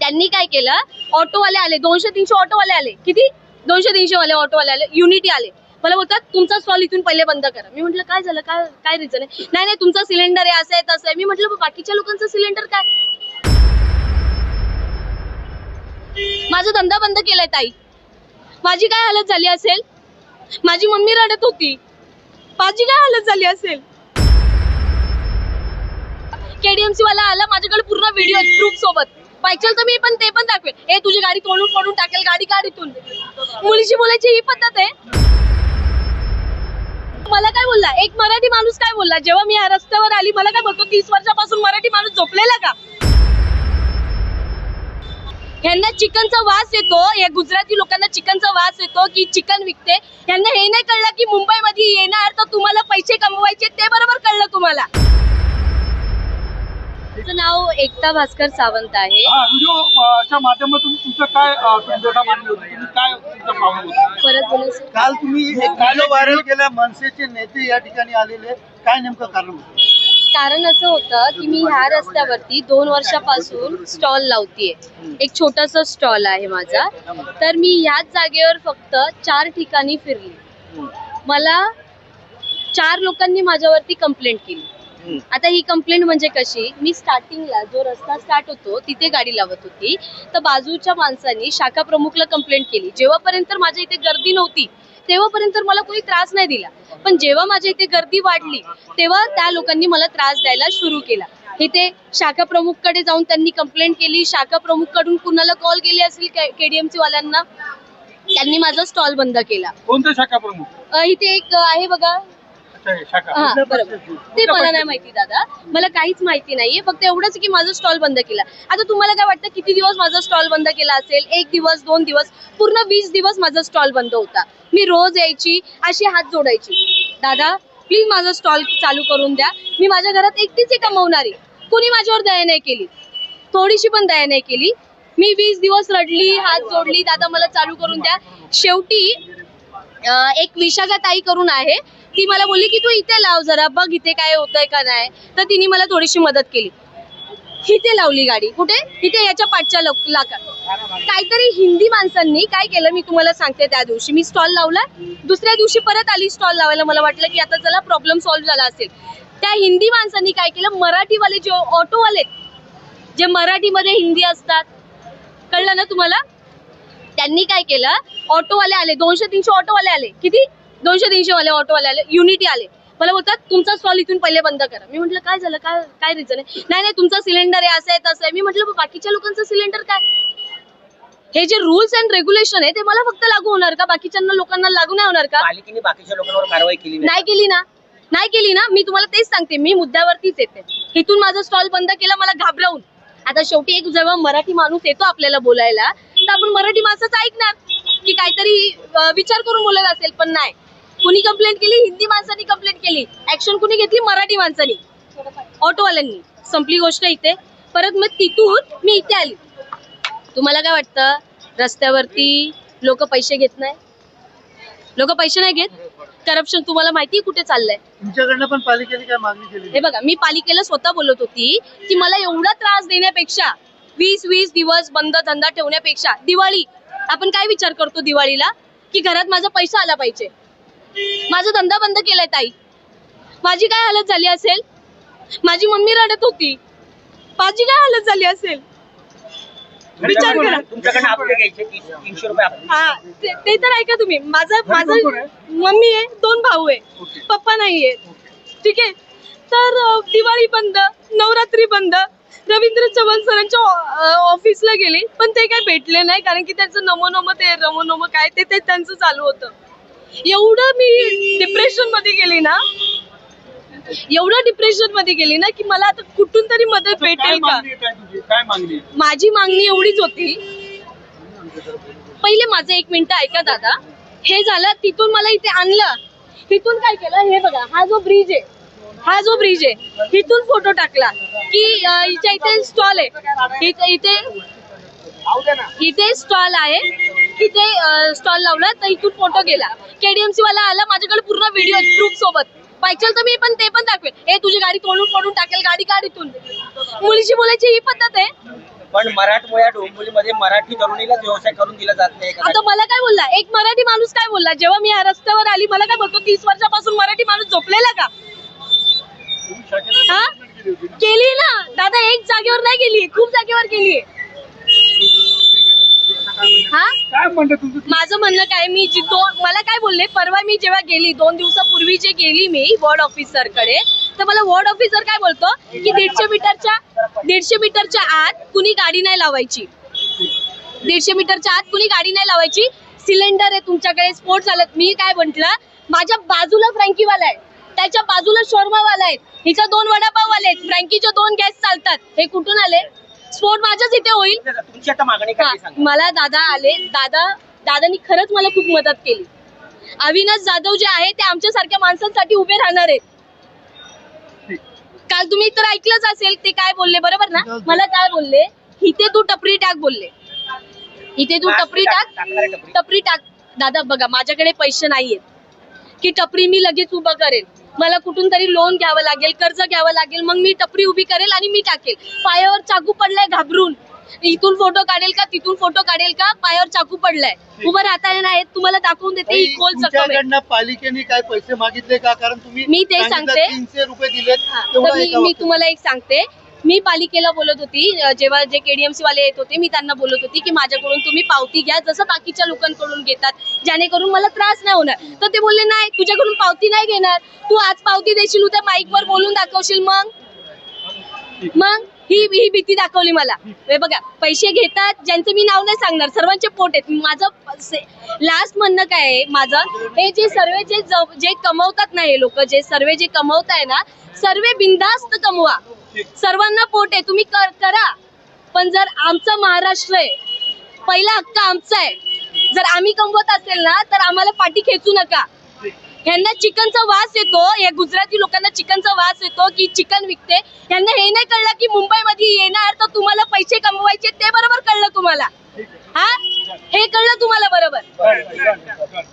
त्यांनी काय केलं, ऑटोवाले आले, 200-300 ऑटोवाले आले, किती 200-300 वाले ऑटोवाले आले, युनिटी आले. मला बोलतात तुमचा स्टॉल इथून पहिले बंद करा. मी म्हटलं काय झालं, काय रिझन आहे. नाही तुमचा सिलेंडर आहे, असं आहे तसं आहे. मी म्हटलं बाकीच्या लोकांचं सिलेंडर काय, माझा धंदा बंद केलाय ताई. माझी काय हालत झाली असेल, माझी मम्मी रडत होती, माझी काय हालत झाली असेल. केडीएमसी वाला आला, माझ्याकडे पूर्ण व्हिडिओ प्रूफ सोबत. पाहिजे तर मी पण ते पण दाखवेल. ए तुझी गाडी तोडून टाकेल, गाडी काढीतून. मुलीशी बोलायची ही पद्धत आहे. मला काय बोलला एक मराठी माणूस, काय बोलला जेव्हा मी या रस्त्यावर आली, मला काय बोलतो 30 वर्षापासून मराठी माणूस झोपलेला का. यांना चिकनचा वास येतो, या गुजराती लोकांना चिकनचा वास येतो की चिकन विकते. यांना हे नाही कळलं की मुंबईमध्ये येणार तर तुम्हाला पैसे कमवायचे, ते बरोबर कळलं तुम्हाला. माझं नाव एकता भास्कर सावंत आहे. व्हिडिओच्या माध्यमातून तुमचं काय तुमचं मान्य होतं, तुम्ही काय तुमचं प्रॉब्लेम होता. परत बोला. काल तुम्ही एक व्हिडिओ व्हायरल केला, मनसेचे नेते या ठिकाणी आलेले, काय नेमकं कारण होतं. कारण असं होतं की मी ह्या रस्त्यावरती 2 वर्षापासून स्टॉल लावतीये. एक छोटासा स्टॉल आहे माझा. तर मी ह्याच जागेवर फक्त 4 ठिकाणी फिरली. मला 4 लोकांनी माझ्यावरती कंप्लेंट केली. आता ही कंप्लेंट म्हणजे कशी, मी स्टार्टिंगला जो रस्ता स्टार्ट होतो तिथे गाडी लावत होती, तर बाजूच्या माणसांनी शाखा प्रमुखला कंप्लेंट केली. जेव्हापर्यंत माझ्या इथे गर्दी नव्हती तेव्हापर्यंत मला कोणी त्रास नाही दिला, पण जेव्हा माझ्या इथे गर्दी वाढली तेव्हा त्या लोकांनी मला त्रास द्यायला सुरू केला. इथे शाखा प्रमुख कडे जाऊन त्यांनी कंप्लेंट केली. शाखा प्रमुख कडून कुणाला कॉल केली असेल केडीएमसी वाल्यांना, त्यांनी माझा स्टॉल बंद केला. कोणत्या शाखा प्रमुख. इथे एक आहे बघा. हा बरोबर, ते मला नाही माहिती दादा, मला काहीच माहिती नाहीये. फक्त एवढंच की माझा स्टॉल बंद केला. आता तुम्हाला काय वाटतं किती दिवस माझा स्टॉल बंद केला असेल. 1 दिवस 2 दिवस, पूर्ण 20 दिवस माझा स्टॉल बंद होता. मी रोज यायची, अशी हात जोडायची, दादा प्लीज माझा स्टॉल चालू करून द्या. मी माझ्या घरात एकटीच कमवणारी, कोणी माझ्यावर दया नाही केली, थोडीशी पण दया नाही केली. मी 20 दिवस रडली, हात जोडली, दादा मला चालू करून द्या. शेवटी एक विशाखा ताई करून आहे, ती मला बोलली की तू इथे लाव जरा, बघ इथे काय होतंय का नाही. तर तिने मला थोडीशी मदत केली. इथे लावली गाडी, कुठे, इथे याच्या पाठच्या लाका. काहीतरी हिंदी माणसांनी काय केलं मी तुम्हाला सांगते. त्या दिवशी मी स्टॉल लावला, दुसऱ्या दिवशी परत आली स्टॉल लावायला. मला वाटलं की आता चला प्रॉब्लेम सॉल्व्ह झाला असेल. त्या हिंदी माणसांनी काय केलं, मराठीवाले जे ऑटोवाले, जे मराठीमध्ये हिंदी असतात, कळलं ना तुम्हाला, त्यांनी काय केलं, ऑटोवाले आले, 200-300 ऑटोवाले आले, किती 200-300 वाले ऑटोवाले आले, युनिटी आले. मला बोलतात तुमचा स्टॉल इथून पहिले बंद करा. मी म्हटलं काय झालं, काय रिझन आहे. नाही तुमचा सिलेंडर आहे, असं आहे तसं आहे. मी म्हटलं बाकीच्या लोकांचं सिलेंडर काय. हे जे रूल्स अँड रेग्युलेशन आहे ते मला फक्त लागू होणार का, बाकीच्या लोकांना लागू नाही होणार का. पालिकेने बाकीच्या लोकांवर कारवाई केली नाही केली ना. मी तुम्हाला तेच सांगते, मी मुद्द्यावरतीच येते. इथून माझा स्टॉल बंद केला मला घाबरवून. आता शेवटी एक जेव्हा मराठी माणूस येतो आपल्याला बोलायला, तर आपण मराठी माणसाचं ऐकणार की काहीतरी विचार करून बोलत असेल. पण नाही, कुणी कंप्लेंट केली, हिंदी माणसांनी कंप्लेंट केली. ऍक्शन कुणी घेतली, मराठी माणसांनी, ऑटोवाल्यांनी. संपली गोष्ट इथे. परत मग तिथून मी इथे आली. तुम्हाला काय वाटतं, रस्त्यावरती लोक पैसे घेत नाही, लोक पैसे नाही घेत. करप्शन तुम्हाला माहिती कुठे चाललंय. तुमच्याकडनं पण पालिकेने काय मागणी केली. हे बघा, मी पालिकेला स्वतः बोलत होती की मला एवढा त्रास देण्यापेक्षा 20-20 दिवस बंद धंदा ठेवण्यापेक्षा, दिवाळी आपण काय विचार करतो दिवाळीला, की घरात माझा पैसा आला पाहिजे. माझा धंदा बंद केलाय ताई. माझी काय हालत झाली असेल, माझी मम्मी रडत होती, माझी काय हालत झाली असेल. विचार करा. तुमच्याकडे आपले घ्यायचे 300 रुपये. हा ते तर ऐका तुम्ही. माझं मम्मी आहे, 2 भाऊ आहे, पप्पा नाहीये, ठीक आहे. तर दिवाळी बंद, नवरात्री बंद. रवींद्र चव्हाण सरांच्या ऑफिसला गेली, पण ते काय भेटले नाही, कारण की त्यांचं नमो ते रमो काय ते त्यांचं चालू होतं. एवढं मी डिप्रेशन मध्ये गेली ना, की मला आता कुठून तरी मदत भेटेल का. माझी मागणी एवढीच होती. पहिले माझं 1 मिनिट ऐका दादा. हे झालं, तिथून मला इथे आणलं. तिथून काय केलं, हे बघा, हा जो ब्रिज आहे, इथून फोटो टाकला की हिच्या इथे स्टॉल आहे, इथे स्टॉल आहे, इथे स्टॉल लावला. तर इथून फोटो गेला. केडीएमसी वाला आला, माझ्याकडे पूर्ण व्हिडिओ प्रूफ सोबत. पाहिजे तर मी पण ते पण दाखवेल. ए तुझी गाडी तोडून टाकेल, गाडी काढीतून. मुलीशी बोलायची ही पद्धत आहे. पण मराठमोळ्या डोंबिवलीमध्ये मराठी तरुणीलाच व्यवसाय करून दिला जात नाही का? आता मला काय बोलला एक मराठी माणूस काय बोलला जेव्हा मी या रस्त्यावर आली मला काय बोलतो 30 वर्षापासून मराठी माणूस झोपलेला का हा केली ना दादा एक जागेवर नाही गेली खूप जागेवर गेली हा काय म्हणतं तुमचं? माझं म्हणणं काय मी मला काय बोलले परवा मी जेव्हा गेली 2 दिवसापूर्वी जे गेली मी वॉर्ड ऑफिसर कडे तर मला वॉर्ड ऑफिसर काय बोलतो की 150 मीटरच्या आत कुणी गाडी नाही लावायची 150 मीटरच्या आत कुणी गाडी नाही लावायची सिलेंडर आहे तुमच्याकडे स्फोट झालेत मी काय म्हंटल माझ्या बाजूला फ्रँकीवाला आहे त्याच्या बाजूला शोरमावाला आहे हिचा 2 वडापाववाले आहेत फ्रँकीचे 2 गॅस चालतात हे कुठून आले स्फोट माझ्याच इथे होईल तुमची आता मागणी काय ते सांगा. मला दादा आले दादानी खरंच मला खूप मदत केली अविनाश जाधव जे आहे ते आमच्यासारख्या माणसांसाठी उभे राहणार आहेत काल तुम्ही तर ऐकलंच असेल ते काय बोलले बरोबर ना मला काय बोलले इथे तू टपरी टाक बोलले इथे तू टपरी टाक दादा बघा माझ्याकडे पैसे नाहीयेत की टपरी मी लगेच उभं करेन मला कुठून तरी लोन घ्यावं लागेल कर्ज घ्यावं लागेल मग मी टपरी उभी करेल आणि मी टाकेल पायावर चाकू पडलाय घाबरून इथून फोटो काढेल का तिथून फोटो काढेल का पायावर चाकू पडलाय उभं राहता येणार आहे तुम्हाला दाखवून देते ही खोल जखम आहे तुमच्याकडनं पालिकेने काय पैसे मागितले का कारण तुम्ही मी ते सांगते. 300 रुपये दिलेत तर तेवढं मी तुम्हाला एक सांगते मी पालिकेला बोलत होती जेव्हा जे केडीएमसी वाले येत होते मी त्यांना बोलत होती की माझ्याकडून तुम्ही पावती घ्या जसं बाकीच्या लोकांकडून घेतात जेणेकरून मला त्रास नाही होणार तर ते बोलले नाही तुझ्याकडून पावती नाही घेणार तू आज पावती देशील उद्या माईकवर बोलून दाखवशील मग ही भीती दाखवली मला हे बघा पैसे घेतात ज्यांचे मी नाव नाही सांगणार सर्वांचे पोट आहेत माझं लास्ट म्हणणं काय आहे माझं हे जे सर्व जे कमवतात ना हे लोक जे सर्व जे कमवताय ना सर्व बिनधास्त कमवा सर्वांना पोट आहे तुम्ही करा पण जर आमचा महाराष्ट्र आहे पहिला हक्क आमचा आहे जर आम्ही कमवत असेल ना तर आम्हाला पाठी खेचू नका यांना चिकनचा वास येतो या गुजराती लोकांना चिकनचा वास येतो की चिकन विकते यांना हे नाही कळलं की मुंबईमध्ये येणार तर तुम्हाला पैसे कमवायचे ते बरोबर कळलं तुम्हाला हा हे कळलं तुम्हाला बरोबर